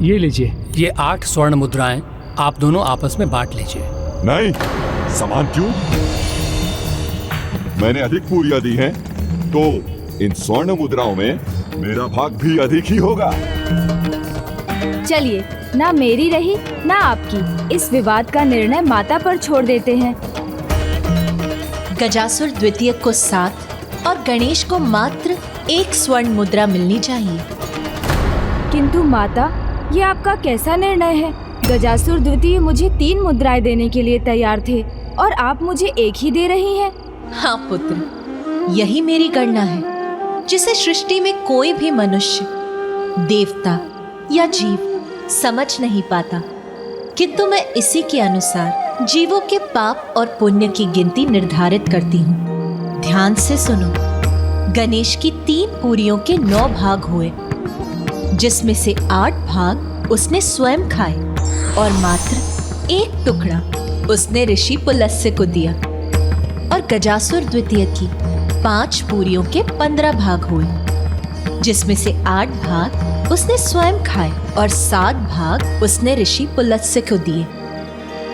ये लीजिए। ये 8 स्वर्ण मुद्राएं आप दोनों आपस में बांट लीजिए। नहीं, समान क्यों? मैंने अधिक पूरियां दी हैं, तो इन स्वर्ण मुद्राओं में मेरा भाग भी अधिक ही होगा। चलिए, ना मेरी रही ना आपकी, इस विवाद का निर्णय माता पर छोड़ देते हैं। गजासुर द्वितीय को 7 और गणेश को मात्र 1 स्वर्ण मुद्रा मिलनी चाहिए। किंतु माता, ये आपका कैसा निर्णय है? गजासुर द्वितीय मुझे 3 मुद्राएं देने के लिए तैयार थे और आप मुझे 1 ही दे रही हैं। हाँ पुत्र, यही मेरी गणना है, जिसे सृष्टि में कोई भी मनुष्य, देवता या जीव समझ नहीं पाता। किंतु मैं इसी के अनुसार जीवों के पाप और पुण्य की गिनती निर्धारित करती हूँ। ध्यान से सुनो। गणेश की 3 पूरियों के 9 भाग हुए, जिसमें से 8 भाग उसने स्वयं खाए और मात्र 1 टुकड़ा उसने ऋषि पुलस्त्य को दिया। और गजासुर द्वितीय की 5 पूरियों के 15 भाग हुए, जिसमें से 8 भाग उसने स्वयं खाए और 7 भाग उसने ऋषि पुलस्त्य को दिए।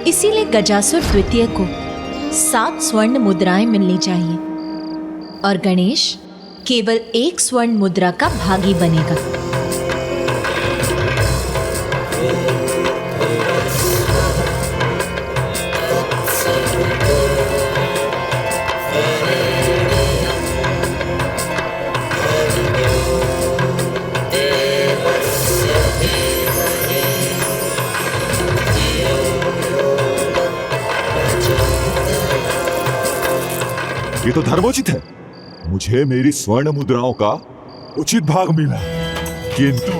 इसीलिए गजासुर द्वितीय को 7 स्वर्ण मुद्राएं मिलनी चाहिए और गणेश केवल 1 स्वर्ण मुद्रा का भागी बनेगा। ये तो धर्मोचित है। मुझे मेरी स्वर्ण मुद्राओं का उचित भाग मिला, किंतु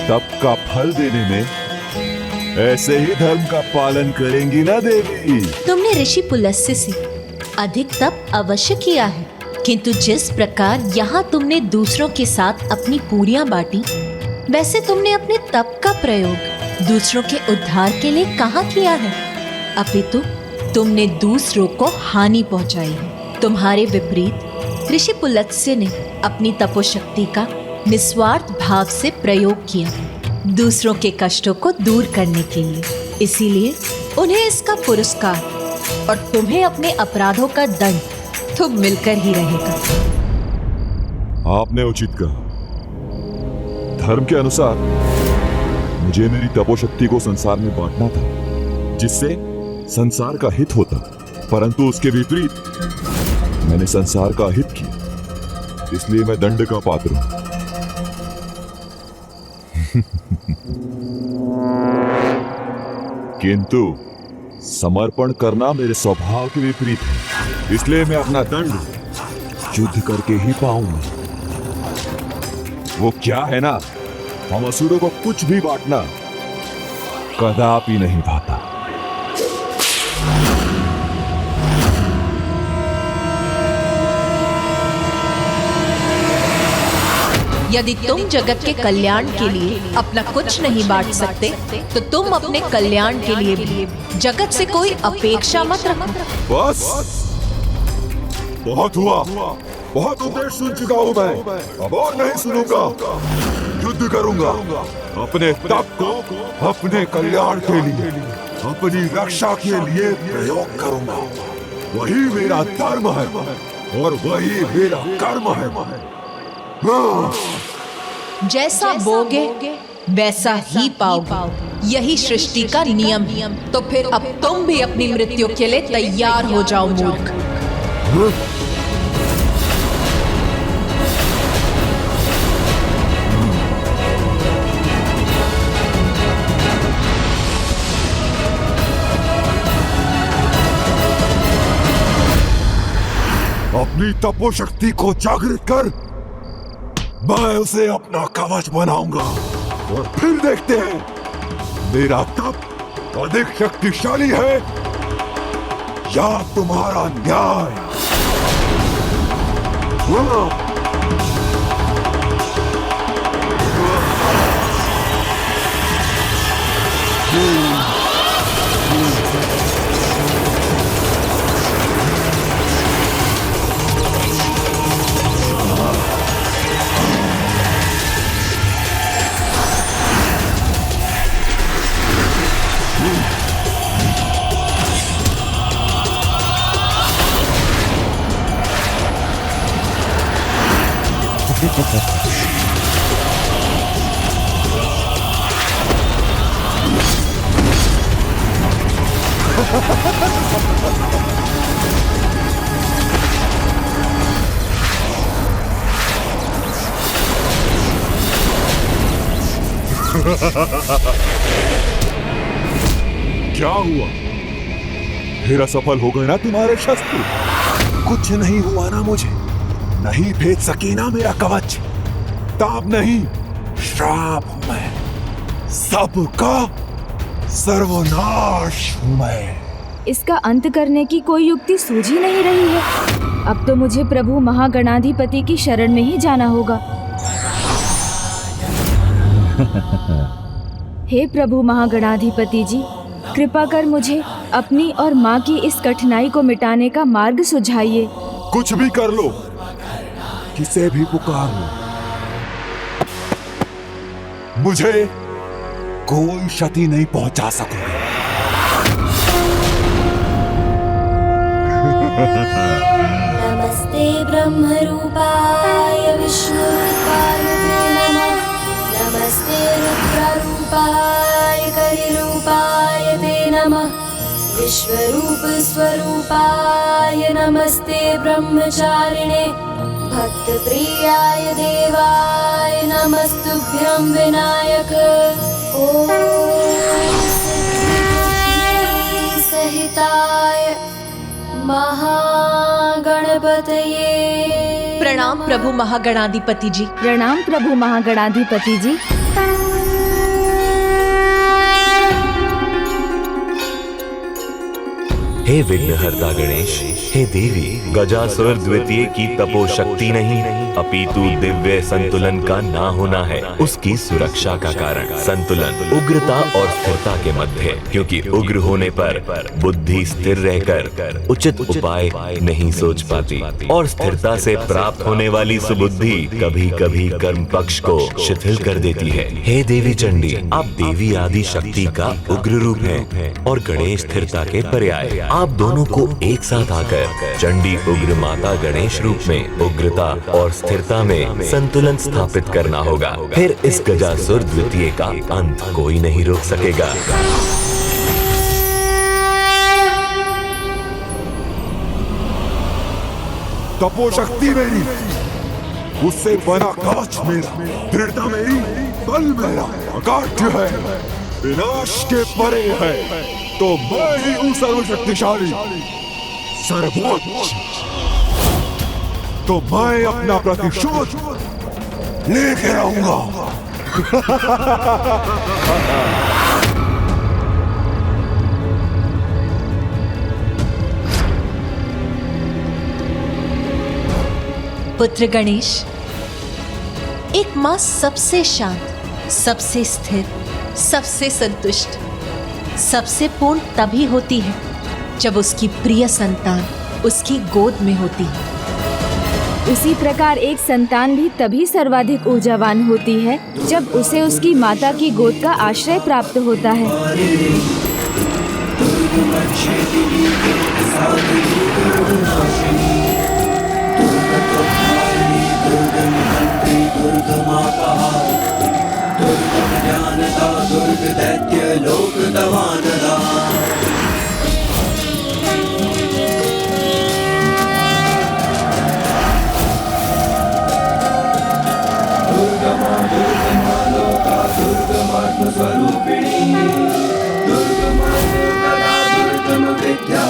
तप का फल देने में ऐसे ही धर्म का पालन करेंगी ना देवी? तुमने ऋषि पुलस्त्य से अधिक तप अवश्य किया है, किंतु जिस प्रकार यहाँ तुमने दूसरों के साथ अपनी पूरियां बांटी, वैसे तुमने अपने तप का प्रयोग दूसरों के उद्धार के लिए कहाँ किया है? अपितु तुमने दूसरों को हानि पहुंचाई है। तुम्हारे विपरीत ऋषि पुलस्त्य ने अपनी तपोशक्ति का निस्वार्थ भाव से प्रयोग किया, दूसरों के कष्टों को दूर करने के लिए। इसीलिए उन्हें इसका पुरस्कार और तुम्हें अपने अपराधों का दंड तो मिलकर ही रहेगा। आपने उचित कहा। धर्म के अनुसार मुझे मेरी तपोशक्ति को संसार में बांटना था, जिससे संसार का हित होता, परंतु उसके विपरीत मैंने संसार का हित किया, इसलिए मैं दंड का पात्र हूं। किंतु समर्पण करना मेरे स्वभाव के विपरीत है, इसलिए मैं अपना दंड युद्ध करके ही पाऊंगा। वो क्या है ना, हम असुरों को कुछ भी बांटना कदापि नहीं भाता। यदि तुम जगत के कल्याण के लिए अपना कुछ नहीं बांट सकते, तो तुम अपने कल्याण के लिए भी जगत से कोई अपेक्षा मत रखो। बस, बहुत हुआ, बहुत उपदेश सुन चुका हूं मैं, अब और नहीं सुनूंगा। युद्ध करूंगा, अपने तप को अपने कल्याण के लिए, अपनी रक्षा के लिए प्रयोग करूंगा। वही मेरा धर्म है और वही मेरा कर्म है। जैसा बोगे वैसा ही पाओगे, यही सृष्टि का नियम। तो फिर अब तुम भी अपनी मृत्यु के लिए तैयार हो जाओ मूर्ख। अपनी तपोशक्ति को जागृत कर मैं उसे अपना कवच बनाऊंगा और फिर देखते हैं मेरा तप अधिक शक्तिशाली है या तुम्हारा न्याय। क्या हुआ? फिर असफल हो गए ना तुम्हारे शस्त्र? कुछ नहीं हुआ ना मुझे? नहीं भेद सकी ना मेरा कवच? ताप नहीं, श्राप हूं मैं, सबका सर्वनाश हूं मैं। इसका अंत करने की कोई युक्ति सूझ ही नहीं रही है। अब तो मुझे प्रभु महागणाधिपति की शरण में ही जाना होगा। हे प्रभु महागणाधिपति जी, कृपा कर मुझे अपनी और माँ की इस कठिनाई को मिटाने का मार्ग सुझाइए। कुछ भी कर लो, किसे भी पुकार लो, मुझे कोई क्षति नहीं पहुंचा सकोगे। नमस्ते ब्रह्मरूपाय विष्णुरूपाय ते नमः। नमस्ते रुद्ररूपाय कलिरूपाय ते नमः। विश्वरूप स्वरूपाय नमस्ते ब्रह्मचारिणे। भक्तप्रियाय देवाय नमस्तुभ्यं विनायक। ॐ सहिताय महागणपतये। प्रणाम प्रभु महागणाधिपति जी। प्रणाम प्रभु महागणाधिपति जी। हे विघ्नहर्ता गणेश, हे देवी, गजासुर द्वितीय की तपो शक्ति नहीं अपितु दिव्य संतुलन का ना होना है उसकी सुरक्षा का कारण। संतुलन उग्रता और स्थिरता के मध्य, क्योंकि उग्र होने पर बुद्धि स्थिर रहकर उचित उपाय नहीं सोच पाती और स्थिरता से प्राप्त होने वाली सुबुद्धि कभी कभी कर्म पक्ष को शिथिल कर देती है। हे देवी चंडी, आप देवी आदि शक्ति का उग्र रूप हैं और गणेश स्थिरता के पर्याय। आप दोनों को एक साथ आकर चंडी उग्र माता गणेश रूप में उग्रता और स्थिरता में संतुलन स्थापित करना होगा। फिर इस गजासुर द्वितीय का अंत कोई नहीं रोक सकेगा। तपोशक्ति मेरी, उससे बना कवच मेरा, दृढ़ता मेरी, बल मेरा अकाट्य है, विनाश के परे है, तो मैं ही हूँ सर्वशक्तिशाली, सर्वोच्च। तो मैं अपना प्रतिशोध लेके आऊंगा। पुत्र गणेश, एक माँ सबसे शांत, सबसे स्थिर, सबसे संतुष्ट, सबसे पूर्ण तभी होती है जब उसकी प्रिय संतान उसकी गोद में होती है। उसी प्रकार एक संतान भी तभी सर्वाधिक ऊर्जावान होती है जब उसे उसकी माता की गोद का आश्रय प्राप्त होता है।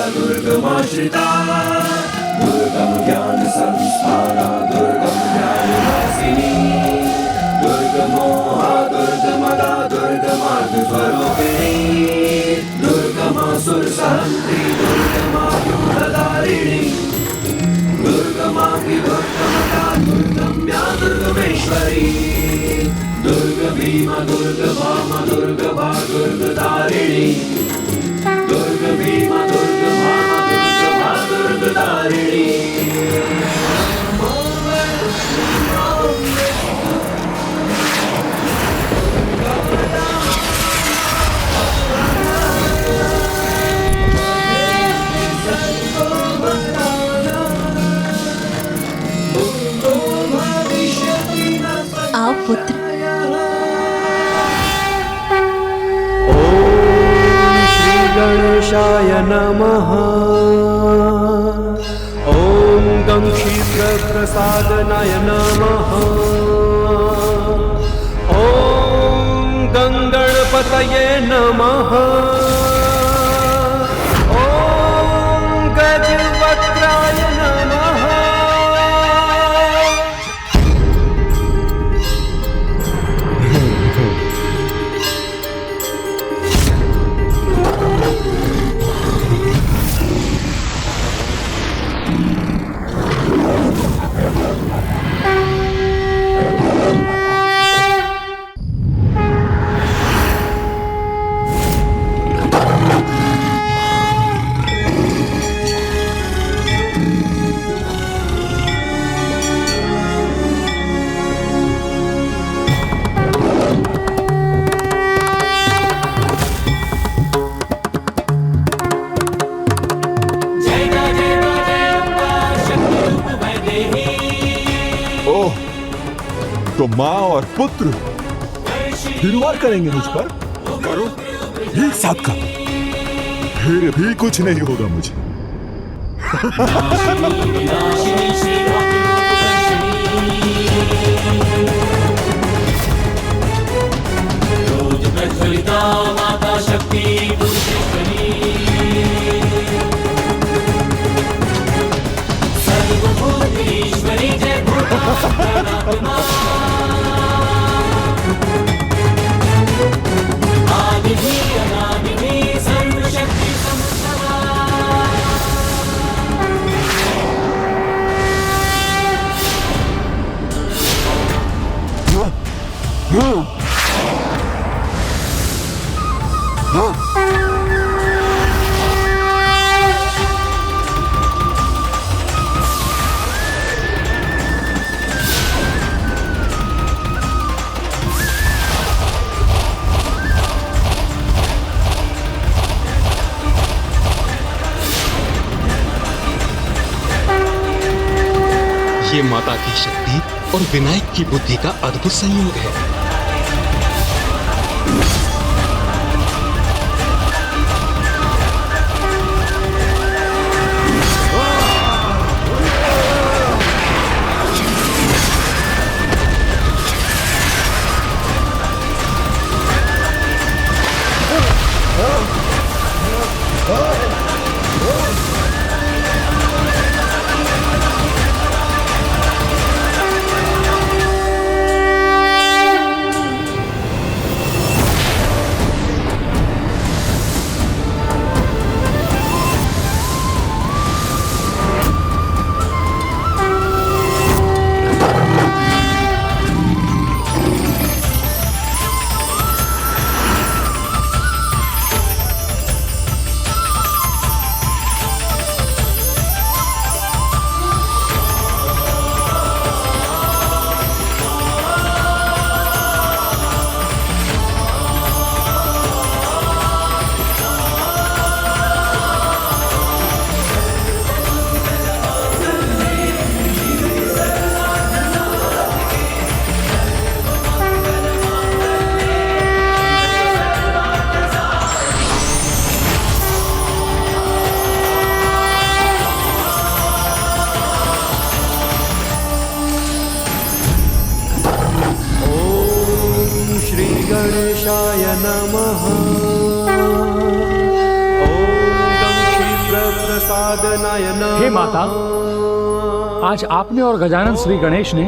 दुर्गमाश्रिता दुर्गम ज्ञान संस्थाना दुर्गम ज्ञानवासिनी दुर्गमोहा दुर्गमदा दुर्गमार्ग स्वरूपिणी दुर्गमासुर सहंत्री दुर्गमा युद्धधारिणी दुर्गमांगी दुर्गमदा दुर्गम्या दुर्गमेश्वरी दुर्ग भीमा दुर्ग भामा दुर्ग भा दुर्गधारिणी दुर्ग भीमा दुर्ग भामा दुर्ग भा दुर्गधारिणी। भविष्यति श्रीगणेशाय नमः। ॐ गं क्षीरप्रसादनाय नमः। ॐ गं गणपतये नमः। ॐ गजवक्त्राय नमः। ओह, तो माँ और पुत्र फिर वार करेंगे मुझ पर? करो, एक साथ करो, फिर भी कुछ नहीं होगा मुझे। माता शक्ति सर्वभूतेश्वरी जय भूतात्मा आदिधि अनादिधि सर्वशक्ति संभवा। ये माता की शक्ति और विनायक की बुद्धि का अद्भुत संयोग है। गणेशाय नमः। ॐ गं क्षीरप्रसादनाय नमः। हे माता, आज आपने और गजानन श्री गणेश ने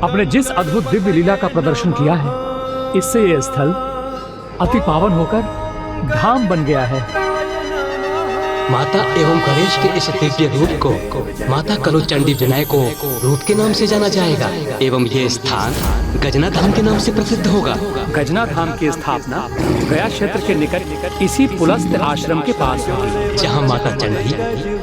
अपने जिस अद्भुत दिव्य लीला का प्रदर्शन किया है, इससे यह स्थल अति पावन होकर धाम बन गया है। माता एवं गणेश के इस दिव्य रूप को माता कलोचंडी विनायक रूप के नाम से जाना जाएगा एवं ये स्थान गजना धाम के नाम से प्रसिद्ध होगा। गजना धाम की स्थापना गया क्षेत्र के निकट इसी पुलस्त आश्रम के पास होगी, जहाँ माता चंडी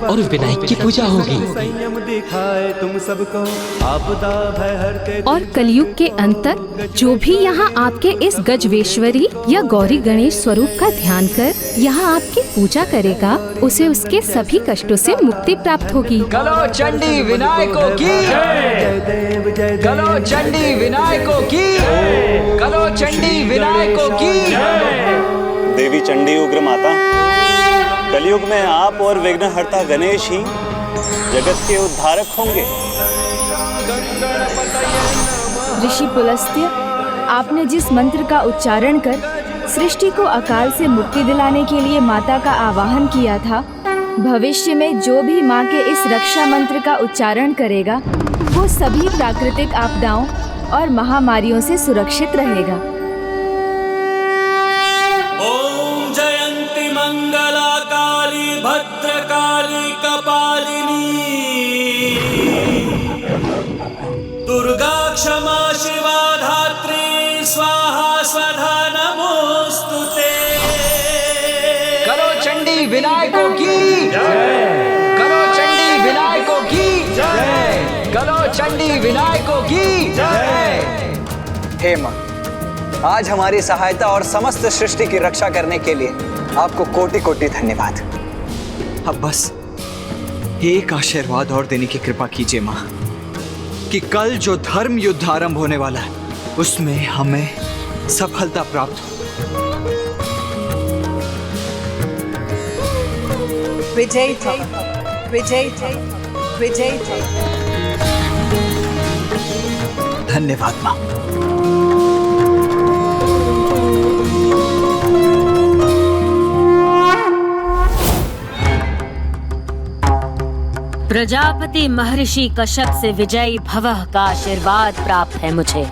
और विनायक की पूजा होगी। संयम दिखाए तुम सबको, आपदा भय हरते। और कलयुग के अंत तक जो भी यहाँ आपके इस गजवेश्वरी या गौरी गणेश स्वरूप का ध्यान कर यहाँ आपकी पूजा करेगा, उसे उसके सभी कष्टों से मुक्ति प्राप्त होगी। कलो चंडी विनायकों की, कलो चंडी विनायकों की, कलो चंडी विनायकों की। देवी चंडी उग्र माता, कलयुग में आप और विघ्नहर्ता गणेश ही जगत के उद्धारक होंगे। ऋषि पुलस्त्य, आपने जिस मंत्र का उच्चारण कर सृष्टि को अकाल से मुक्ति दिलाने के लिए माता का आवाहन किया था, भविष्य में जो भी माँ के इस रक्षा मंत्र का उच्चारण करेगा वो सभी प्राकृतिक आपदाओं और महामारियों से सुरक्षित रहेगा। ओम जयंती मंगला काली भद्रकाली कपालिनी दुर्गा क्षमा शिवा धात्री स्वाहा स्वधा नमोस्तुते। करो चंडी विनायकों की जय, करो चंडी विनायकों की जय, करो चंडी विनायकों की जय। हे मां, आज हमारी सहायता और समस्त सृष्टि की रक्षा करने के लिए आपको कोटि कोटि धन्यवाद। अब बस एक आशीर्वाद और देने की कृपा कीजिए मां, कि कल जो धर्म युद्ध आरंभ होने वाला है उसमें हमें सफलता प्राप्त हो। विजय विजय विजय। धन्यवाद मां। प्रजापति महर्षि कश्यप से विजयी भवः का आशीर्वाद प्राप्त है मुझे।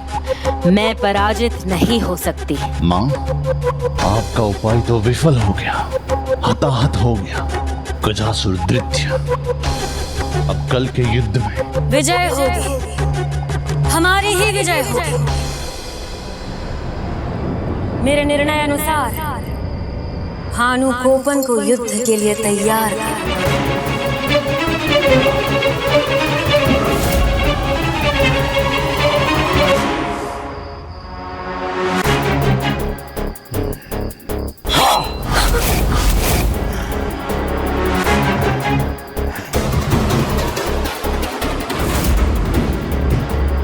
मैं पराजित नहीं हो सकती। माँ, आपका उपाय तो विफल हो गया, हताहत हो गया गजासुर दैत्य। अब कल के युद्ध में विजय होगी, हमारी ही विजय होगी। मेरे निर्णय अनुसार भानुकोपन को युद्ध के लिए तैयार कर।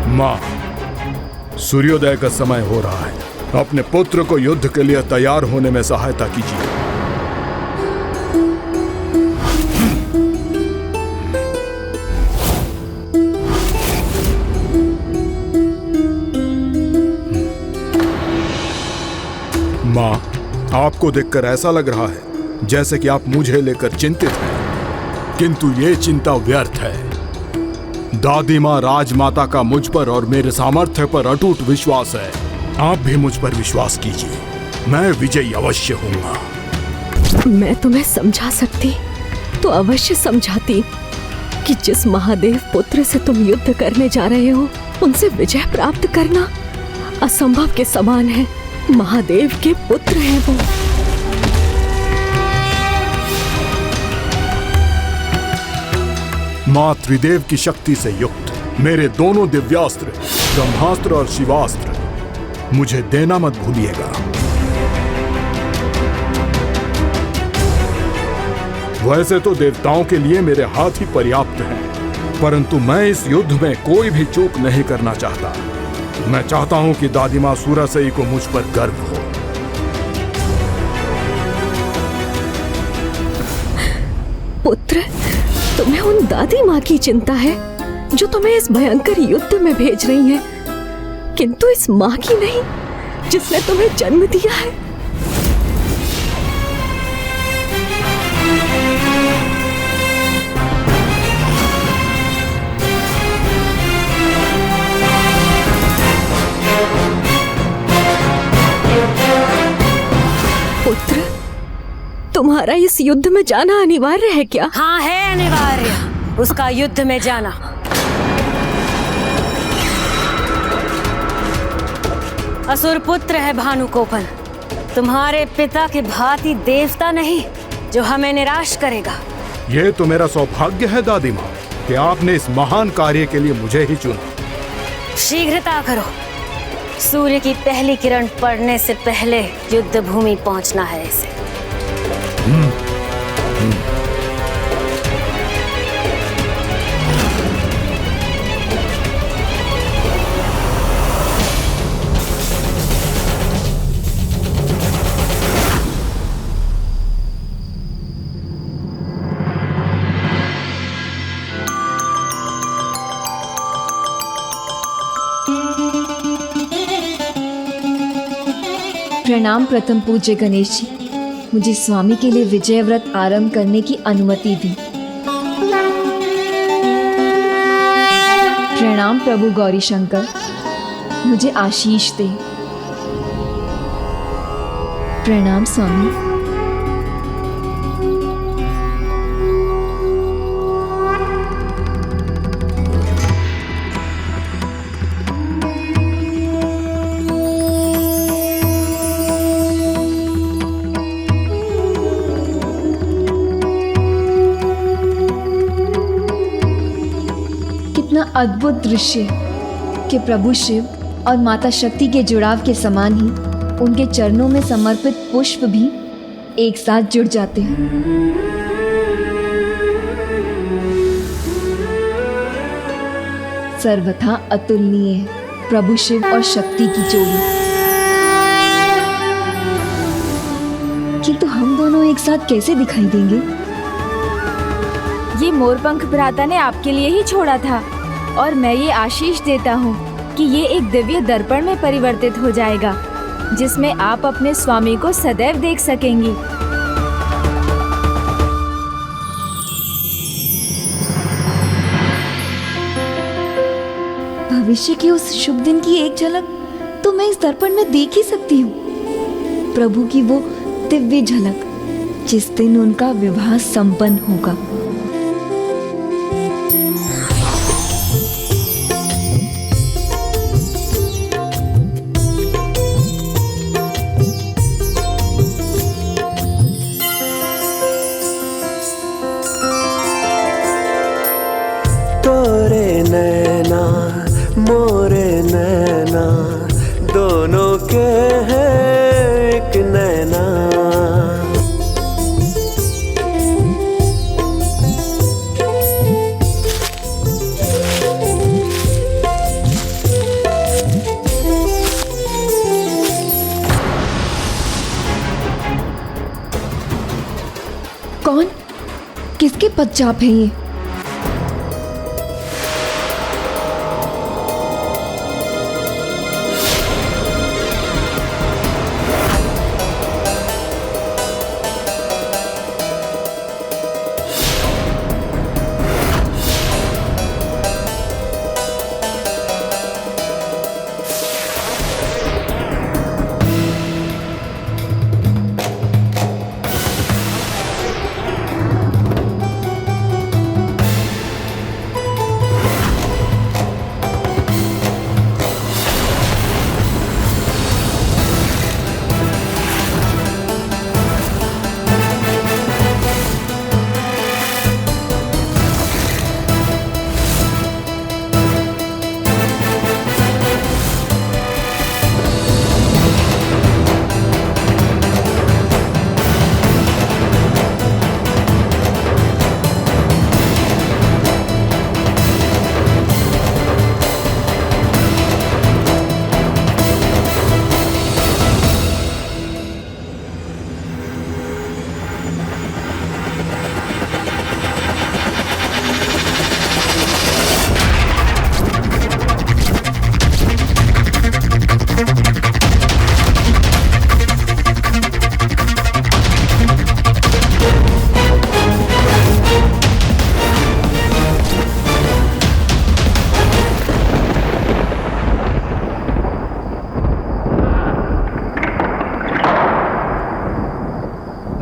मां, सूर्योदय का समय हो रहा है। अपने पुत्र को युद्ध के लिए तैयार होने में सहायता कीजिए। मां, आपको देखकर ऐसा लग रहा है जैसे कि आप मुझे लेकर चिंतित हैं, किंतु ये चिंता व्यर्थ है। दादी माँ राजमाता का मुझ पर और मेरे सामर्थ्य पर अटूट विश्वास है। आप भी मुझ पर विश्वास कीजिए, मैं विजयी अवश्य होऊंगा। मैं तुम्हें समझा सकती तो अवश्य समझाती कि जिस महादेव पुत्र से तुम युद्ध करने जा रहे हो उनसे विजय प्राप्त करना असंभव के समान है। महादेव के पुत्र हैं वो। मां त्रिदेव की शक्ति से युक्त मेरे दोनों दिव्यास्त्र ब्रह्मास्त्र और शिवास्त्र मुझे देना मत भूलिएगा। वैसे तो देवताओं के लिए मेरे हाथ ही पर्याप्त हैं, परंतु मैं इस युद्ध में कोई भी चूक नहीं करना चाहता। मैं चाहता हूं कि दादी मां सूरसई को मुझ पर गर्व हो। पुत्र, तुम्हें उन दादी माँ की चिंता है जो तुम्हें इस भयंकर युद्ध में भेज रही हैं, किंतु इस माँ की नहीं जिसने तुम्हें जन्म दिया है। पुत्र, तुम्हारा इस युद्ध में जाना अनिवार्य है क्या? हाँ, है अनिवार्य उसका युद्ध में जाना। असुर पुत्र है भानुकोपन, तुम्हारे पिता के भांति देवता नहीं जो हमें निराश करेगा। ये तो मेरा सौभाग्य है दादी माँ कि आपने इस महान कार्य के लिए मुझे ही चुना। शीघ्रता करो, सूर्य की पहली किरण पड़ने से पहले युद्ध भूमि पहुंचना है इसे। प्रणाम प्रथम पूज्य गणेश जी, मुझे स्वामी के लिए विजय व्रत आरंभ करने की अनुमति दी। प्रणाम प्रभु गौरी शंकर, मुझे आशीष दे। प्रणाम स्वामी। अद्भुत दृश्य कि प्रभु शिव और माता शक्ति के जुड़ाव के समान ही उनके चरणों में समर्पित पुष्प भी एक साथ जुड़ जाते हैं। सर्वथा अतुलनीय है प्रभु शिव और शक्ति की जोड़ी। किंतु हम दोनों एक साथ कैसे दिखाई देंगे? ये मोरपंख भ्राता ने आपके लिए ही छोड़ा था और मैं ये आशीष देता हूँ कि ये एक दिव्य दर्पण में परिवर्तित हो जाएगा, जिसमें आप अपने स्वामी को सदैव देख सकेंगी। भविष्य के उस शुभ दिन की एक झलक तो मैं इस दर्पण में देख ही सकती हूँ। प्रभु की वो दिव्य झलक जिस दिन उनका विवाह संपन्न होगा। मोरे नैना दोनों के हैं एक नैना। कौन? किसके पदचाप है ये?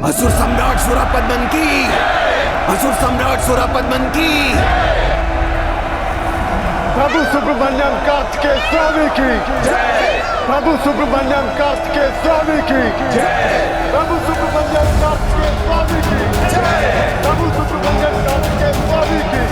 असुर सम्राट सुरापद्मन की, असुर सम्राट सुरापद्मन की, प्रभु सुब्रमण्यम कास्ट के स्वामी की, प्रभु सुब्रमण्यम कास्ट के स्वामी की, प्रभु सुब्रमण्यम कास्ट के स्वामी की, प्रभु सुब्रमण्यम कास्ट के स्वामी की।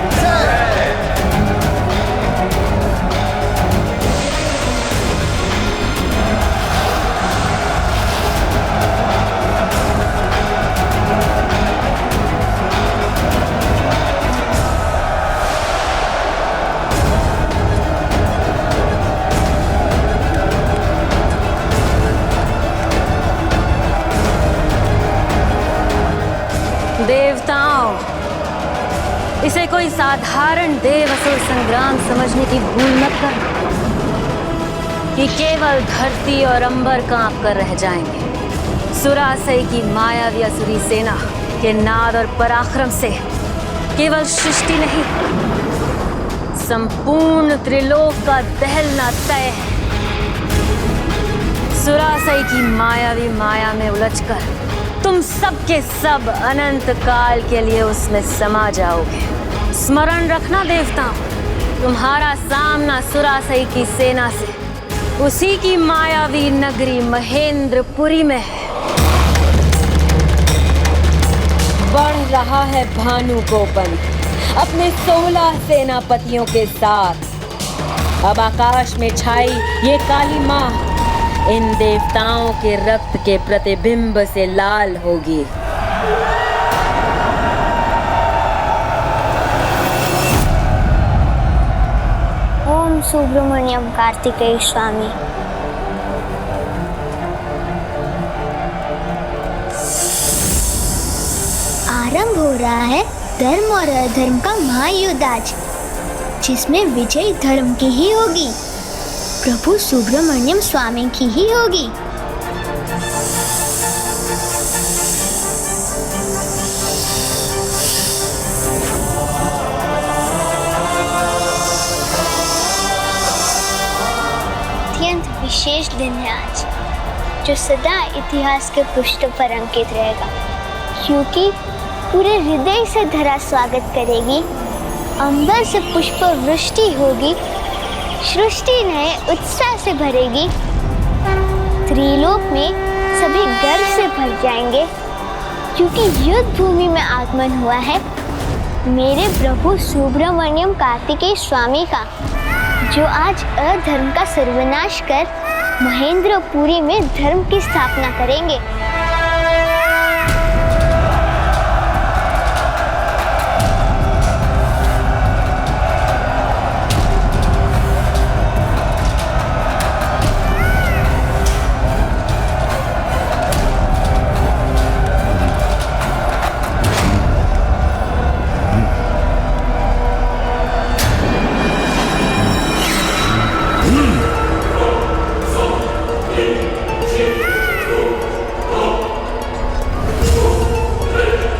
देवताओं, इसे कोई साधारण देव असुर संग्राम समझने की भूल मत कर। कि केवल धरती और अंबर कांप कर रह जाएंगे। सुरासई की मायावी असुरी सेना के नाद और पराक्रम से केवल सृष्टि नहीं, संपूर्ण त्रिलोक का दहलना तय है। सुरासई की मायावी माया में उलझकर तुम सब के सब अनंत काल के लिए उसमें समा जाओगे। स्मरण रखना देवताओं, तुम्हारा सामना सुरासई की सेना से उसी की मायावी नगरी महेंद्रपुरी में है। बढ़ रहा है भानुगोपन अपने 16 सेनापतियों के साथ। अब आकाश में छाई ये काली माँ इन देवताओं के रक्त के प्रतिबिंब से लाल होगी। ओम सुब्रमण्यम कार्तिकेय स्वामी। आरंभ हो रहा है धर्म और अधर्म का महायुद्ध आज, जिसमें विजय धर्म की ही होगी, प्रभु सुब्रमण्यम स्वामी की ही होगी। अत्यंत विशेष दिन है आज, जो सदा इतिहास के पृष्ठ पर अंकित रहेगा, क्योंकि पूरे हृदय से धरा स्वागत करेगी, अंबर से पुष्प वृष्टि होगी, सृष्टि नए उत्साह से भरेगी, त्रिलोक में सभी गर्व से भर जाएंगे, क्योंकि युद्ध भूमि में आगमन हुआ है मेरे प्रभु सुब्रमण्यम कार्तिकेय स्वामी का, जो आज अधर्म का सर्वनाश कर महेंद्रपुरी में धर्म की स्थापना करेंगे।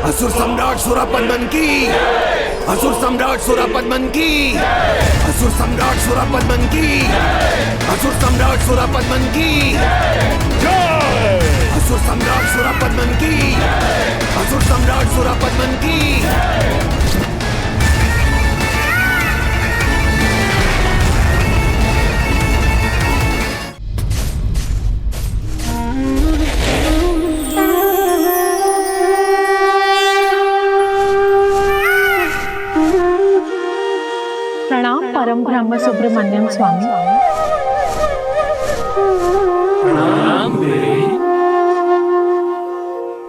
असुर सम्राट सुरापद्मन की, असुर सम्राट सुरापद्मन की, असुर सम्राट सुरापद्मन की, असुर सम्राट सुरापद्मन की, असुर सम्राट सुरापद्मन की, असुर सम्राट सुरापद्मन की। प्रणाम परम ब्रह्म सुब्रमण्यम स्वामी।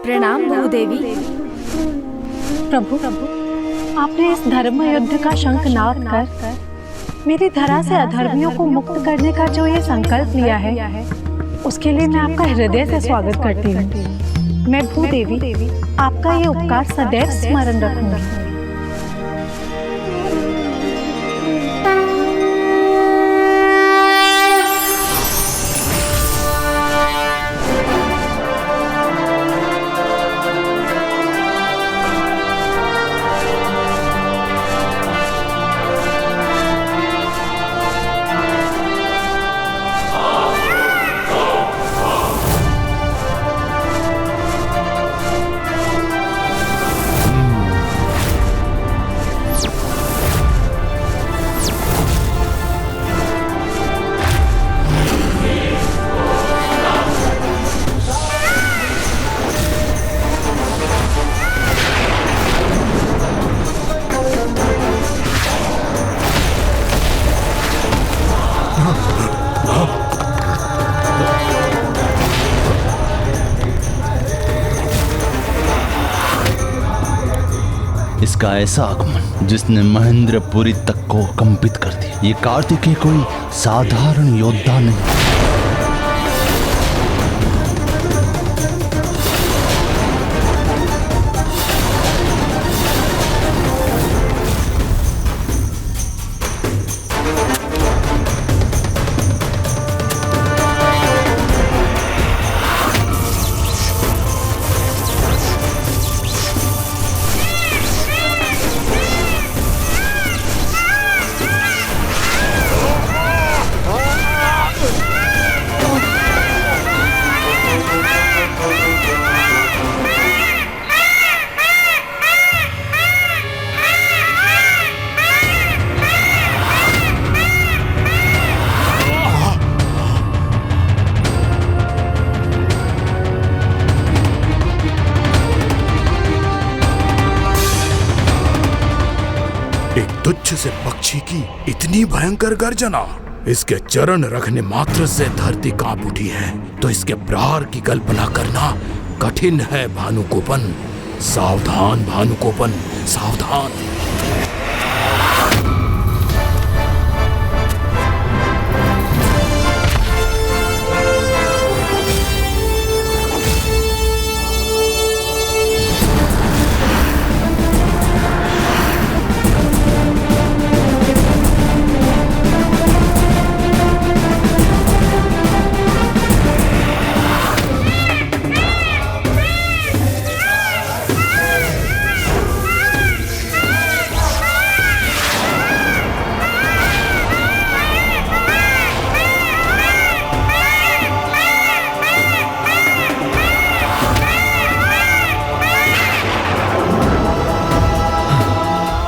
प्रणाम भूदेवी। प्रभु, आपने इस धर्म युद्ध का शंखनाद कर मेरी धरा से अधर्मियों को मुक्त करने का जो ये संकल्प लिया है, उसके लिए मैं आपका हृदय से स्वागत करती हूँ। मैं भूदेवी आपका ये उपकार सदैव स्मरण रखूंगी। इसका ऐसा आगमन जिसने महेंद्रपुरी तक को कंपित कर दिया। ये कार्तिकेय कोई साधारण योद्धा नहीं। राक्षस पक्षी की इतनी भयंकर गर्जना, इसके चरण रखने मात्र से धरती कांप उठी है, तो इसके प्रहार की कल्पना करना कठिन है भानुकोपन। सावधान भानुकोपन, सावधान।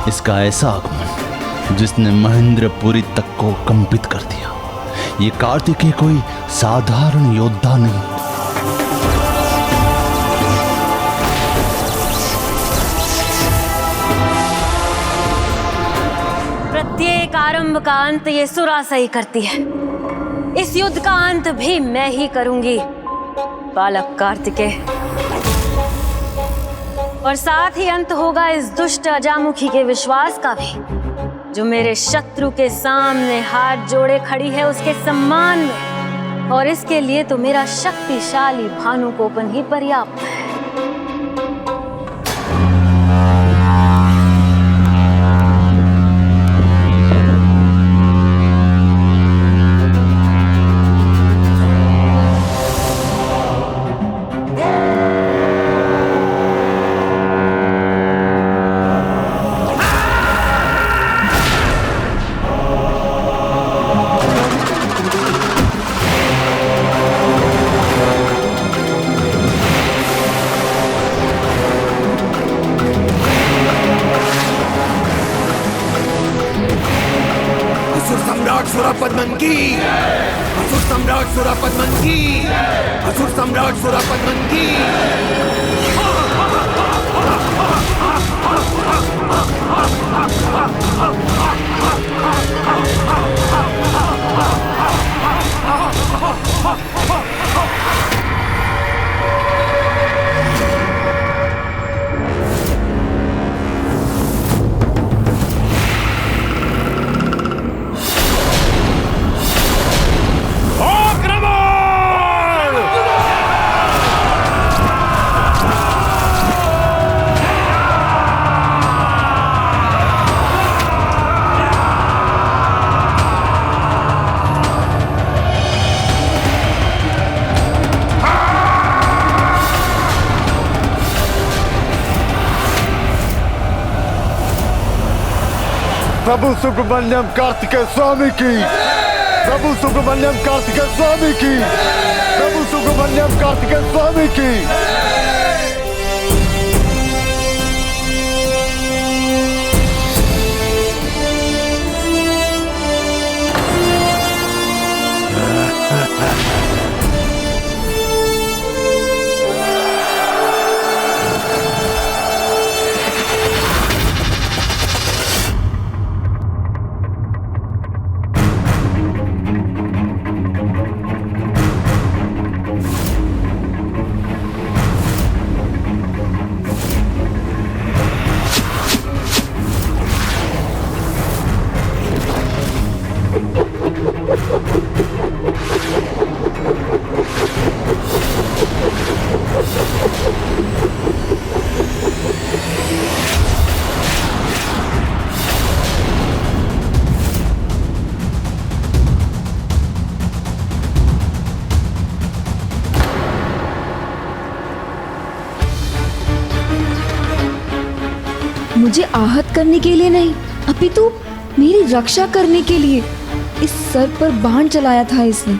इसका ऐसा आगमन जिसने महेंद्रपुरी तक को कंपित कर दिया। ये कार्तिकेय कोई साधारण योद्धा नहीं। प्रत्येक आरंभ का अंत ये सुरासा ही करती है। इस युद्ध का अंत भी मैं ही करूंगी, बालक कार्तिकेय। और साथ ही अंत होगा इस दुष्ट अजामुखी के विश्वास का भी, जो मेरे शत्रु के सामने हाथ जोड़े खड़ी है उसके सम्मान में। और इसके लिए तो मेरा शक्तिशाली भानुकोपन ही पर्याप्त है। सुरापद्मन की, असुर सम्राट सुरापद्मन की, असुर सम्राट सुरापद्मन की। प्रभु सुब्रमण्यम कार्तिकेय स्वामी की, प्रभु सुब्रमण्यम कार्तिकेय स्वामी की, प्रभु सुब्रमण्यम कार्तिकेय स्वामी की। मुझे आहत करने के लिए नहीं, अपितु मेरी रक्षा करने के लिए इस सर पर बाण चलाया था इसने।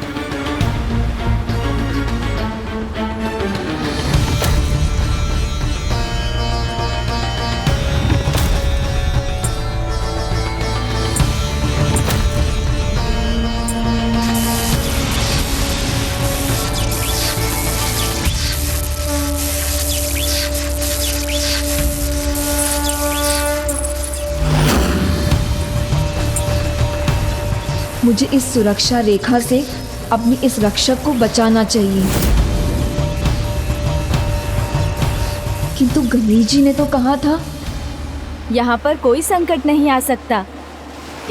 मुझे इस सुरक्षा रेखा से अपनी इस रक्षक को बचाना चाहिए। किंतु गणेश जी ने तो कहा था यहाँ पर कोई संकट नहीं आ सकता।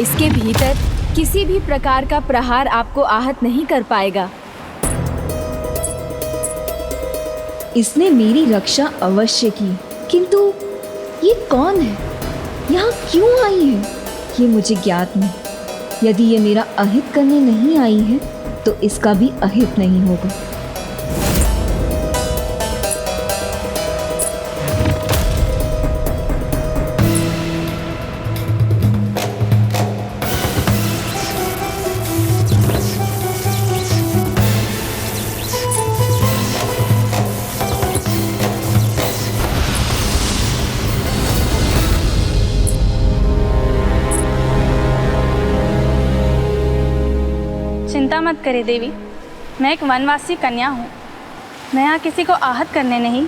इसके भीतर किसी भी प्रकार का प्रहार आपको आहत नहीं कर पाएगा। इसने मेरी रक्षा अवश्य की, किंतु ये कौन है, यहाँ क्यों आई है, ये मुझे ज्ञात नहीं। यदि ये मेरा अहित करने नहीं आई है तो इसका भी अहित नहीं होगा। चिंता मत करे देवी, मैं एक वनवासी कन्या हूँ। मैं यहाँ किसी को आहत करने नहीं,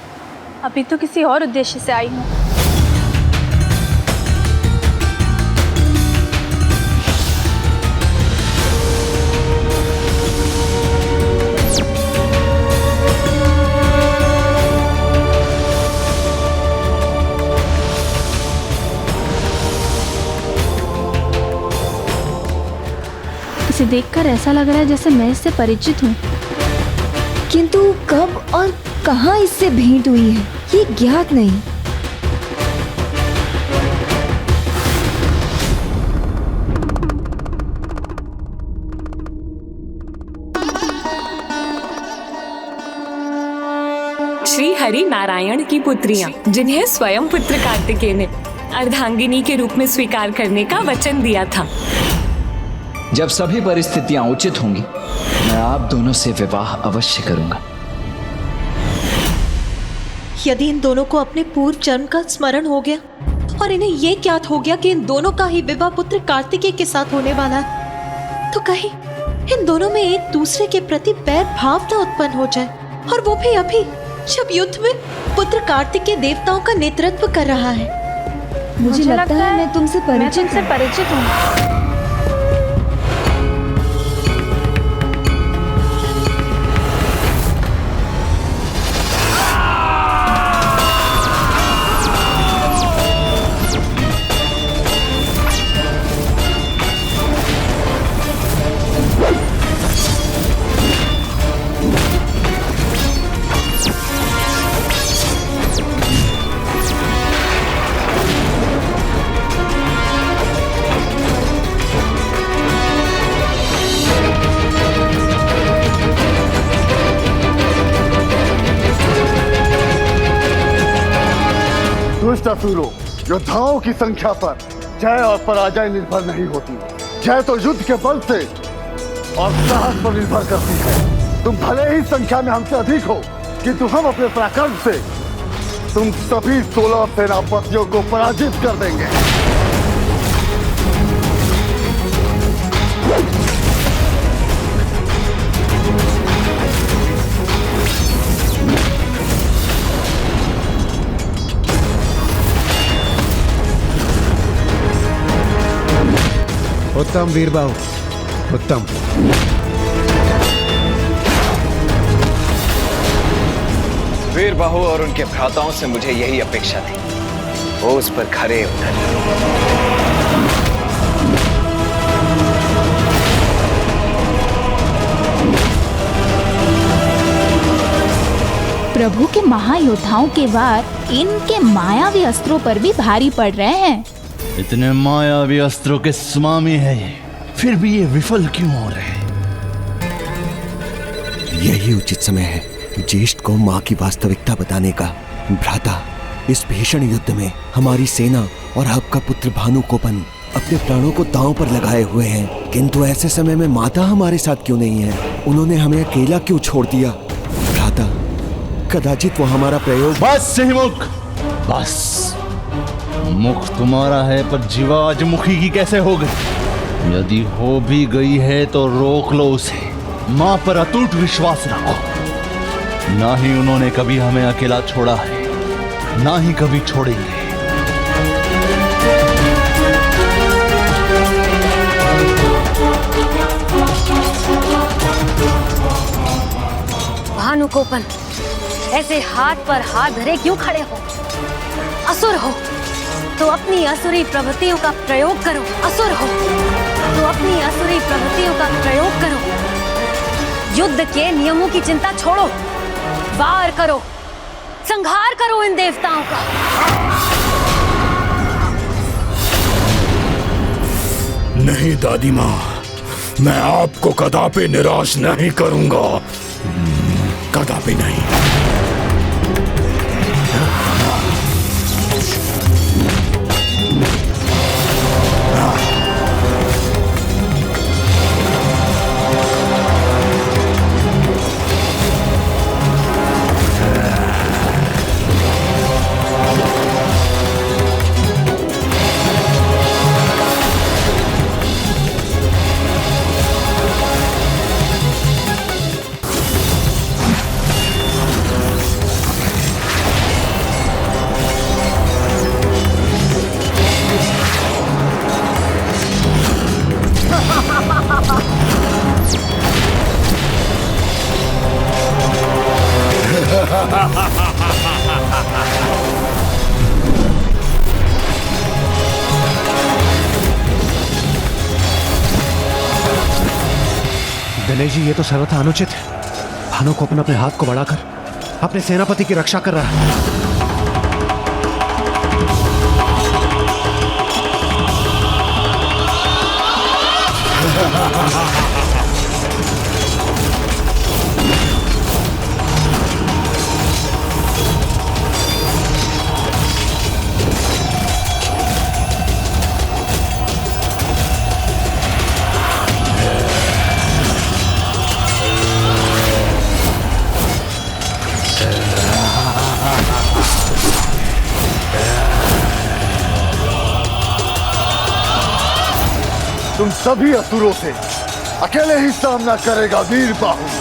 अपितु किसी और उद्देश्य से आई हूँ। इसे देखकर ऐसा लग रहा है जैसे मैं इससे परिचित हूँ, किंतु कब और कहाँ इससे भेंट हुई है ये ज्ञात नहीं। श्री हरि नारायण की पुत्रियां, जिन्हें स्वयं पुत्र कार्तिकेय ने अर्धांगिनी के रूप में स्वीकार करने का वचन दिया था। जब सभी परिस्थितियां उचित होंगी, मैं आप दोनों से विवाह अवश्य करूंगा। यदि इन दोनों को अपने पूर्व जन्म का स्मरण हो गया और इन्हें ये ज्ञात हो गया कि इन दोनों का ही विवाह पुत्र कार्तिकेय के साथ होने वाला है, तो कहीं इन दोनों में एक दूसरे के प्रति बैर भावना उत्पन्न हो जाए, और वो भी अभी जब युद्ध में पुत्र कार्तिकेय देवताओं का नेतृत्व कर रहा है। मुझे लगता है मैं तुमसे परिचित हूँ। दुष्ट असुरों, योद्धाओं की संख्या पर जय और पराजय निर्भर नहीं होती। जय तो युद्ध के बल से और साहस पर निर्भर करती है। तुम भले ही संख्या में हमसे अधिक हो, किंतु हम अपने पराक्रम से तुम सभी 16 सेनापतियों को पराजित कर देंगे। उत्तम वीरबाहु, उत्तम। वीरबाहु और उनके भ्राताओं से मुझे यही अपेक्षा थी। वो उस पर खरे उतरे। प्रभु के महायोद्धाओं के वार इनके मायावी अस्त्रों पर भी भारी पड़ रहे हैं। इतने मायावी अस्त्रों के स्वामी है ये, फिर भी ये विफल क्यों हो रहे हैं? यही उचित समय है ज्येष्ठ को माँ की वास्तविकता बताने का। भ्राता, इस भीषण युद्ध में हमारी सेना और आपका पुत्र भानुकोपन अपने प्राणों को दांव पर लगाए हुए हैं, किंतु ऐसे समय में माता हमारे साथ क्यों नहीं है? उन्होंने हमें अकेला क्यों छोड़ दिया? भ्राता, कदाचित वो हमारा प्रयोग। बस सिंहमुख, बस। मुख तुम्हारा है पर जीवा आज मुखी की कैसे हो गई? यदि हो भी गई है तो रोक लो उसे। माँ पर अटूट विश्वास रखो। ना ही उन्होंने कभी हमें अकेला छोड़ा है, ना ही कभी छोड़ेंगे। भानुकोपन, ऐसे हाथ पर हाथ धरे क्यों खड़े हो? असुर हो तो अपनी असुरी प्रवृत्तियों का प्रयोग करो। असुर हो तो अपनी असुरी प्रवृत्तियों का प्रयोग करो। युद्ध के नियमों की चिंता छोड़ो, वार करो, संहार करो इन देवताओं का। नहीं दादी माँ, मैं आपको कदापि निराश नहीं करूंगा, कदापि नहीं। दिनेश जी, ये तो सर्वथा अनुचित है। भानुकोपन अपने हाथ को बढ़ाकर अपने सेनापति की रक्षा कर रहा है। तुम सभी असुरों से अकेले ही सामना करेगा वीर बाहु।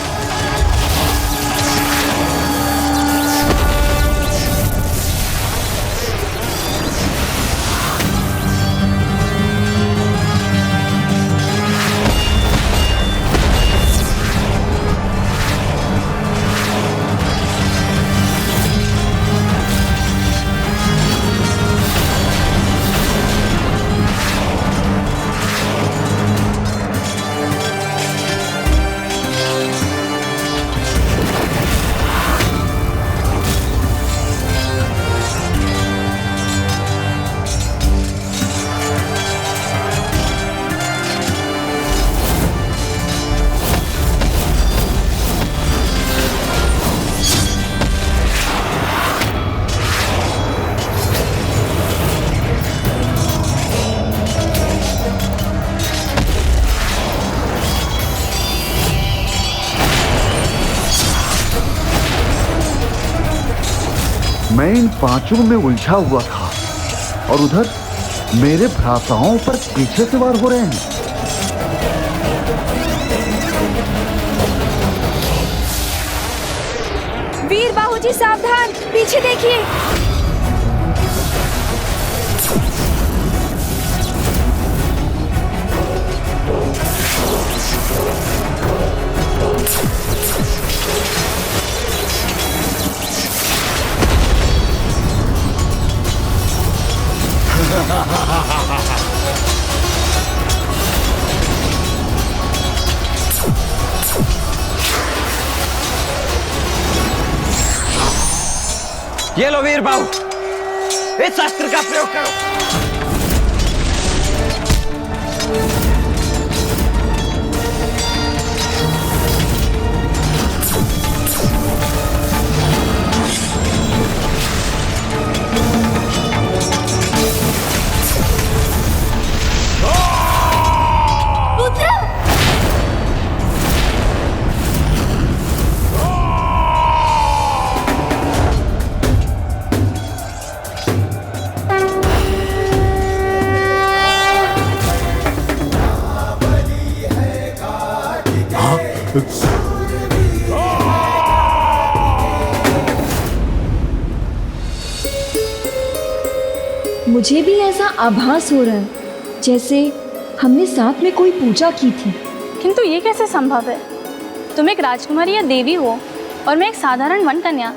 मैं इन पांचों में उलझा हुआ था और उधर मेरे भ्राताओं पर पीछे से वार हो रहे हैं। वीर बाहु जी सावधान, पीछे देखिए। ये लो वीर बाहु, इस अस्त्र का प्रयोग करो। मुझे भी ऐसा आभास हो रहा है जैसे हमने साथ में कोई पूजा की थी। किंतु ये कैसे संभव है? तुम एक राजकुमारी या देवी हो, और मैं एक साधारण वन कन्या।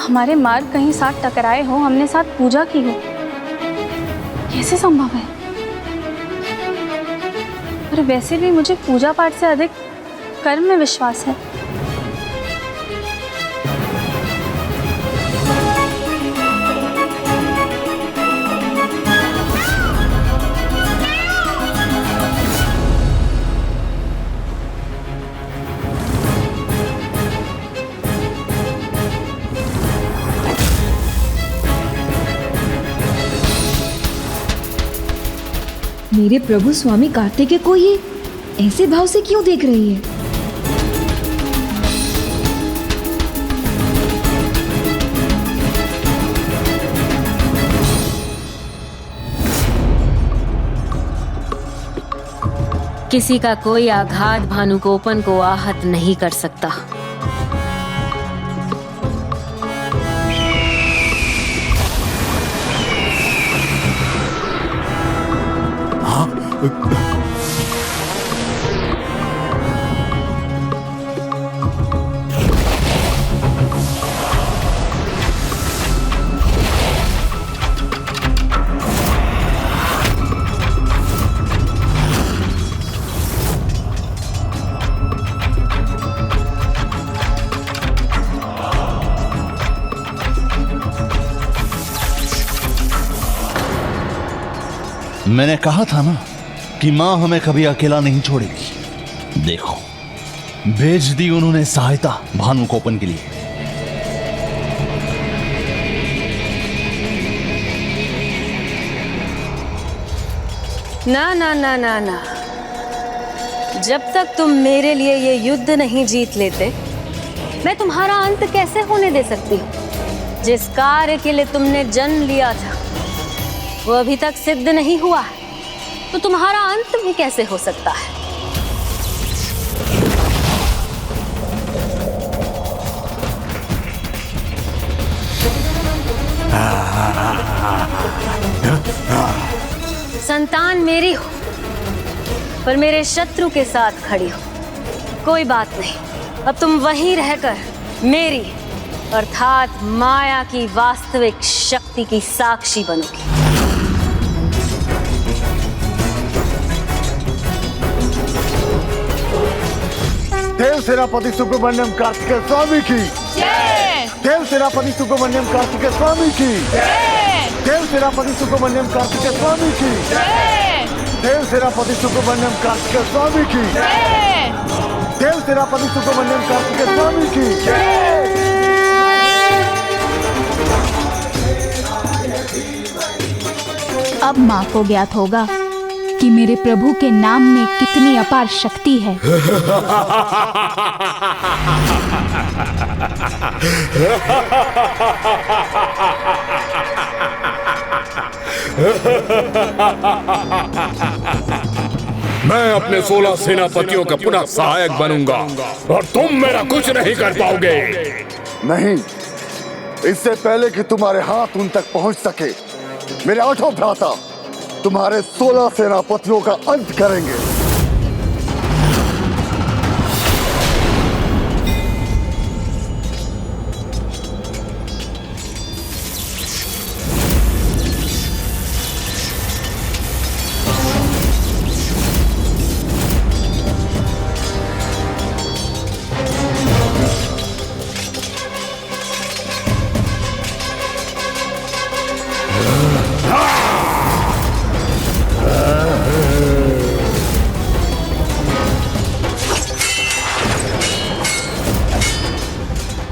हमारे मार्ग कहीं साथ टकराए हो, हमने साथ पूजा की हो, कैसे संभव है? और वैसे भी मुझे पूजा पाठ से अधिक कर्म में विश्वास है। मेरे प्रभु स्वामी कार्तिकेय को ये ऐसे भाव से क्यों देख रही है? किसी का कोई आघात भानुकोपन को आहत नहीं कर सकता। मैंने कहा था ना कि मां हमें कभी अकेला नहीं छोड़ेगी। देखो, भेज दी उन्होंने सहायता भानुकोपन के लिए। ना ना ना ना ना, जब तक तुम मेरे लिए ये युद्ध नहीं जीत लेते, मैं तुम्हारा अंत कैसे होने दे सकती हूँ? जिस कार्य के लिए तुमने जन्म लिया था वो अभी तक सिद्ध नहीं हुआ है, तो तुम्हारा अंत भी कैसे हो सकता है? संतान मेरी हो पर मेरे शत्रु के साथ खड़ी हो, कोई बात नहीं। अब तुम वहीं रहकर मेरी अर्थात माया की वास्तविक शक्ति की साक्षी बनोगी। देव सेनापति सुब्रमण्यम कार्तिकेय स्वामी की जय। देव सेनापति सुब्रमण्यम कार्तिकेय स्वामी की जय। देव सेनापति सुब्रमण्यम कार्तिकेय स्वामी की जय। देव सेनापति सुब्रमण्यम कार्तिकेय स्वामी की जय। देव सेनापति सुब्रमण्यम कार्तिकेय स्वामी की जय। अब माँ को ज्ञात होगा कि मेरे प्रभु के नाम में कितनी अपार शक्ति है। मैं अपने 16 सेनापतियों का पुनः सहायक बनूंगा और तुम मेरा कुछ नहीं कर पाओगे। नहीं, इससे पहले कि तुम्हारे हाथ उन तक पहुंच सके, मेरे 8 भ्राता तुम्हारे 16 सेनापतियों का अंत करेंगे।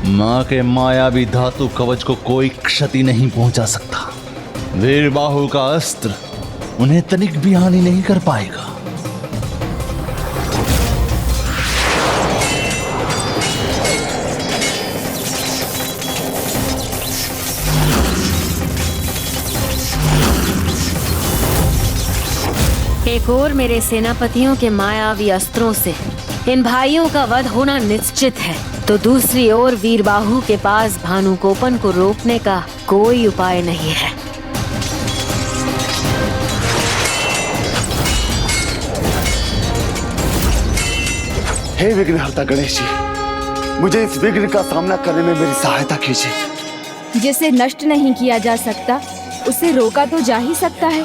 मां के मायावी धातु कवच को कोई क्षति नहीं पहुंचा सकता। वीरबाहु का अस्त्र उन्हें तनिक भी हानि नहीं कर पाएगा। एक और मेरे सेनापतियों के मायावी अस्त्रों से इन भाइयों का वध होना निश्चित है, तो दूसरी ओर वीरबाहु के पास भानुकोपन को रोकने का कोई उपाय नहीं है। हे विघ्नहर्ता गणेश जी, मुझे इस विघ्न का सामना करने में मेरी सहायता कीजिए। जिसे नष्ट नहीं किया जा सकता उसे रोका तो जा ही सकता है।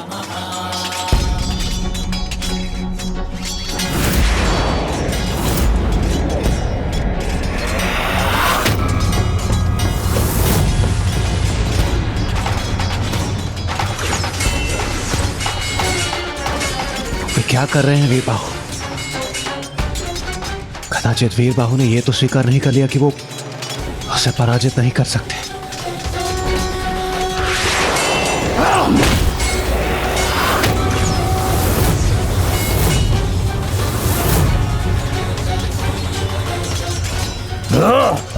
वे क्या कर रहे हैं वीरबाहु? कदाचित वीरबाहु ने यह तो स्वीकार नहीं कर लिया कि वो उसे पराजित नहीं कर सकते।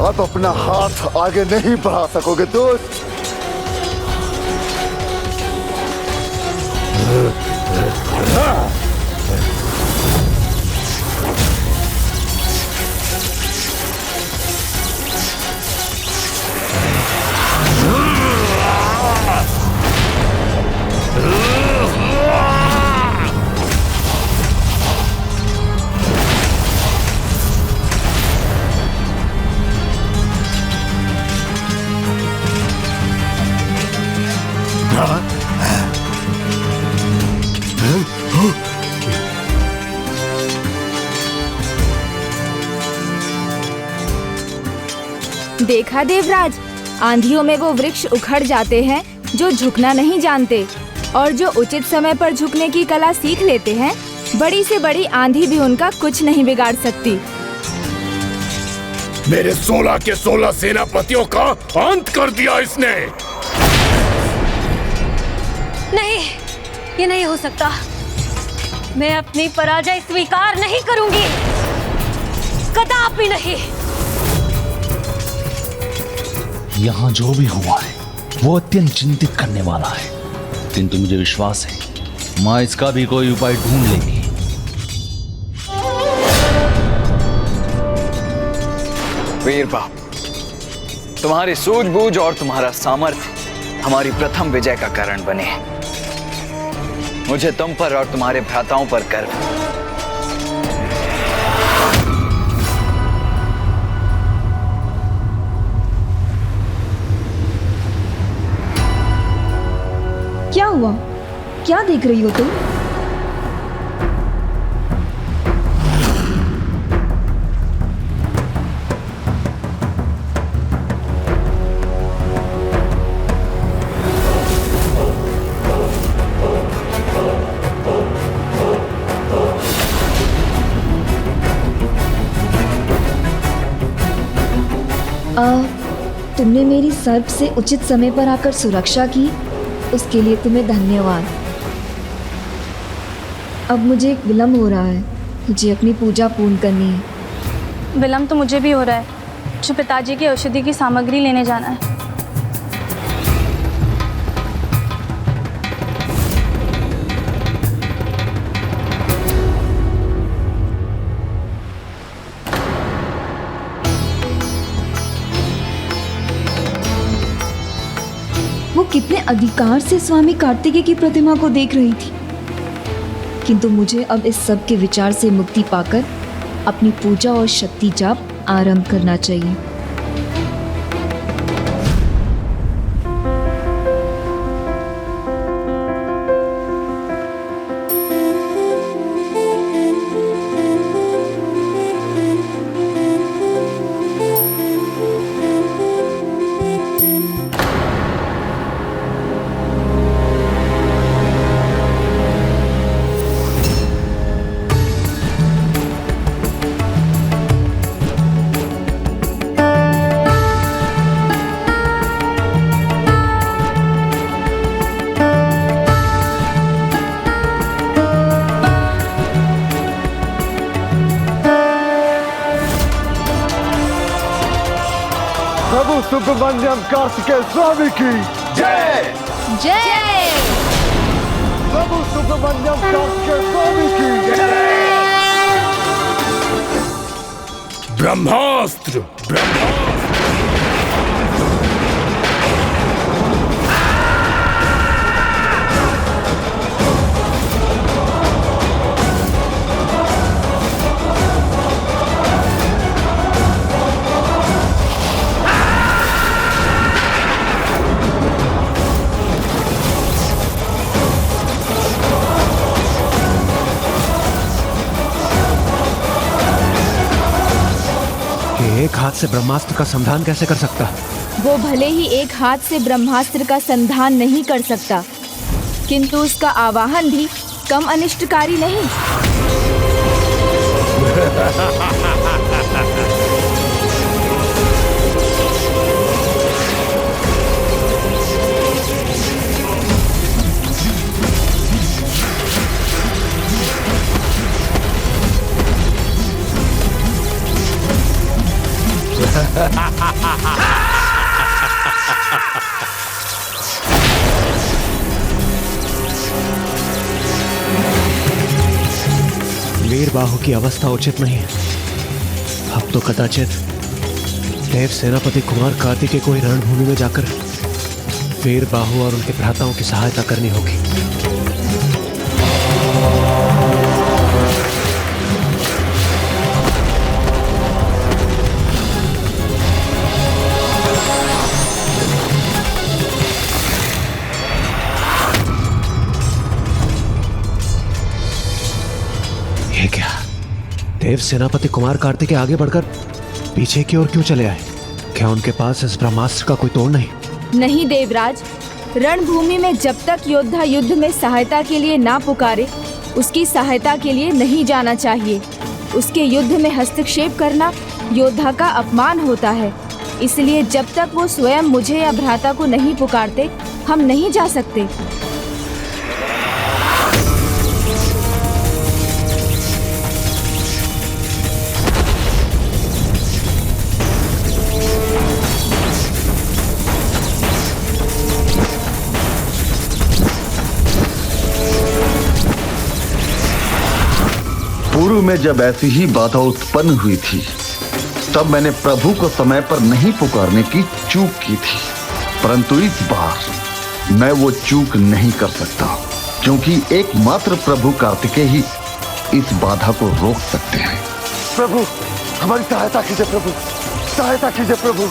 आप अपना हाथ आगे नहीं बढ़ा सकोगे दोस्त। देखा देवराज, आंधियों में वो वृक्ष उखड़ जाते हैं जो झुकना नहीं जानते, और जो उचित समय पर झुकने की कला सीख लेते हैं, बड़ी से बड़ी आंधी भी उनका कुछ नहीं बिगाड़ सकती। मेरे 16 के 16 सेनापतियों का अंत कर दिया इसने। नहीं, ये नहीं हो सकता। मैं अपनी पराजय स्वीकार नहीं करूंगी, कदापि नहीं। यहाँ जो भी हुआ है वो अत्यंत चिंतित करने वाला है, किंतु मुझे विश्वास है माँ इसका भी कोई उपाय ढूंढ लेगी। वीरबाहु, तुम्हारी सूझबूझ और तुम्हारा सामर्थ्य हमारी प्रथम विजय का कारण बने हैं। मुझे तुम पर और तुम्हारे भ्राताओं पर गर्व है। क्या हुआ? क्या देख रही हो तुम? तुमने मेरी सर्प से उचित समय पर आकर सुरक्षा की, उसके लिए तुम्हें धन्यवाद। अब मुझे विलम्ब हो रहा है, मुझे अपनी पूजा पूर्ण करनी है। विलम्ब तो मुझे भी हो रहा है, मुझे पिताजी की औषधि की सामग्री लेने जाना है। वो कितने अधिकार से स्वामी कार्तिकेय की प्रतिमा को देख रही थी, किंतु मुझे अब इस सब के विचार से मुक्ति पाकर अपनी पूजा और शक्ति जाप आरंभ करना चाहिए। प्रभु सुब्रमण्यम कार्तिकेय स्वामी की जय। जय। प्रभु सुब्रमण्यम कार्तिकेय स्वामी की जय। ब्रह्मास्त्र, ब्रह्मास्त्र। से ब्रह्मास्त्र का संधान कैसे कर सकता? वो भले ही एक हाथ से ब्रह्मास्त्र का संधान नहीं कर सकता, किंतु उसका आवाहन भी कम अनिष्टकारी नहीं। वीरबाहु की अवस्था उचित नहीं है। अब तो कदाचित देव सेनापति कुमार कार्तिकेय को ही रणभूमि में जाकर वीरबाहु और उनके भ्राताओं की सहायता करनी होगी। ये क्या? देव सेनापति कुमार कार्तिकेय आगे बढ़कर पीछे की ओर क्यों चले आए? क्या उनके पास इस ब्रह्मास्त्र का कोई तोड़ नहीं? नहीं देवराज, रणभूमि में जब तक योद्धा युद्ध में सहायता के लिए ना पुकारे, उसकी सहायता के लिए नहीं जाना चाहिए। उसके युद्ध में हस्तक्षेप करना योद्धा का अपमान होता है। इसलिए जब तक वो स्वयं मुझे या भ्राता को नहीं पुकारते, हम नहीं जा सकते। पूर्व में जब ऐसी ही बाधा उत्पन्न हुई थी, तब मैंने प्रभु को समय पर नहीं पुकारने की चूक की थी। परंतु इस बार मैं वो चूक नहीं कर सकता, क्योंकि एकमात्र प्रभु कार्तिकेय ही इस बाधा को रोक सकते हैं। प्रभु, हमारी सहायता कीजिए प्रभु, सहायता कीजिए प्रभु।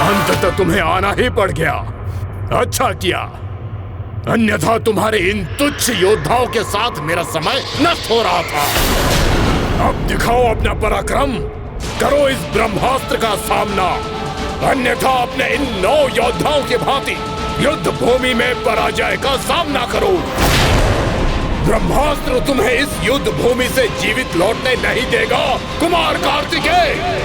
अंततः तुम्हें आना ही पड़ गया। अच्छा किया, अन्यथा तुम्हारे इन तुच्छ योद्धाओं के साथ मेरा समय नष्ट हो रहा था। अब दिखाओ अपना पराक्रम, करो इस ब्रह्मास्त्र का सामना, अन्यथा अपने इन 9 योद्धाओं की भांति युद्ध भूमि में पराजय का सामना करो। ब्रह्मास्त्र तुम्हें इस युद्ध भूमि से जीवित लौटने नहीं देगा कुमार कार्तिकेय।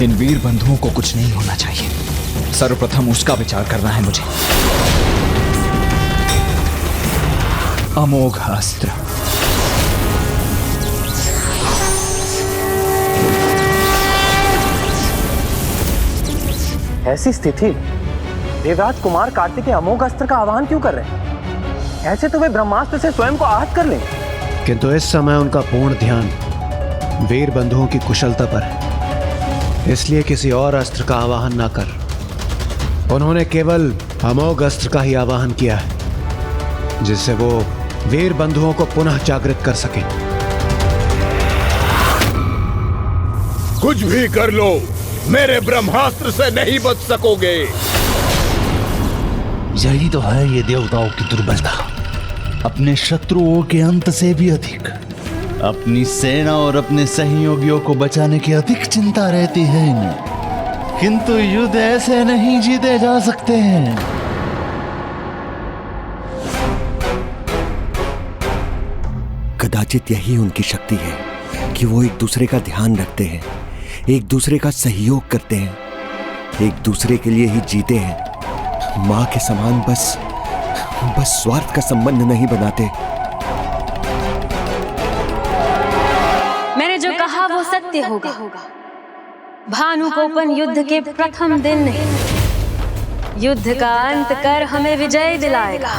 इन वीर बंधुओं को कुछ नहीं होना चाहिए। सर्वप्रथम उसका विचार करना है मुझे। अमोघ अस्त्र। ऐसी स्थिति देवराज कुमार कार्तिकेय अमोघ अस्त्र का आह्वान क्यों कर रहे हैं? ऐसे तो वे ब्रह्मास्त्र से स्वयं को आहत कर लें। किंतु इस समय उनका पूर्ण ध्यान वीर बंधुओं की कुशलता पर है, इसलिए किसी और अस्त्र का आवाहन ना कर उन्होंने केवल अमोघ अस्त्र का ही आवाहन किया है, जिससे वो वीर बंधुओं को पुनः जागृत कर सके। कुछ भी कर लो, मेरे ब्रह्मास्त्र से नहीं बच सकोगे। यही तो है ये देवताओं की दुर्बलता, अपने शत्रुओं के अंत से भी अधिक अपनी सेना और अपने सहयोगियों को बचाने की अधिक चिंता रहती है इन्हें। किंतु युद्ध ऐसे नहीं जीते जा सकते हैं। कदाचित यही उनकी शक्ति है कि वो एक दूसरे का ध्यान रखते हैं, एक दूसरे का सहयोग करते हैं, एक दूसरे के लिए ही जीते हैं। माँ के समान बस स्वार्थ का संबंध नहीं बनाते। मैंने जो कहा वो सत्य होगा। भानुकोपन युद्ध के प्रथम दिन नहीं, युद्ध का अंत कर हमें विजय दिलाएगा।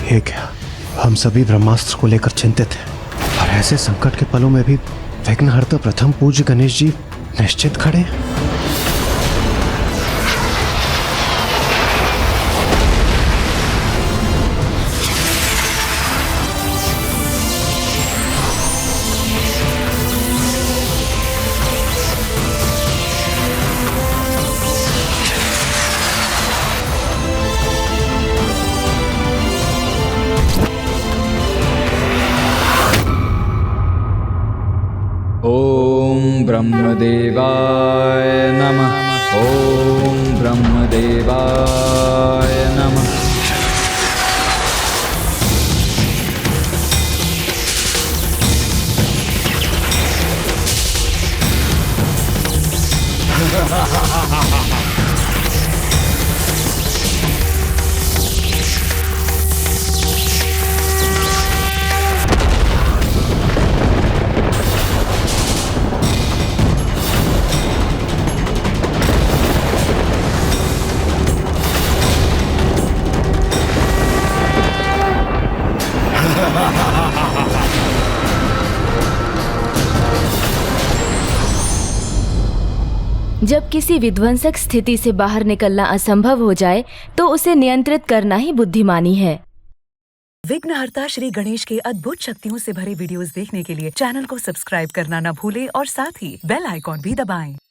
ये क्या, हम सभी ब्रह्मास्त्र को लेकर चिंतित हैं और ऐसे संकट के पलों में भी विघ्नहर्ता प्रथम पूज्य गणेश जी निश्चित खड़े हैं। ओम ब्रह्मदेवाय नमः। ओम ब्रह्मदेवाय नमः। जब किसी विध्वंसक स्थिति से बाहर निकलना असंभव हो जाए तो उसे नियंत्रित करना ही बुद्धिमानी है। विघ्नहर्ता श्री गणेश के अद्भुत शक्तियों से भरे वीडियोस देखने के लिए चैनल को सब्सक्राइब करना न भूलें और साथ ही बेल आइकॉन भी दबाएं।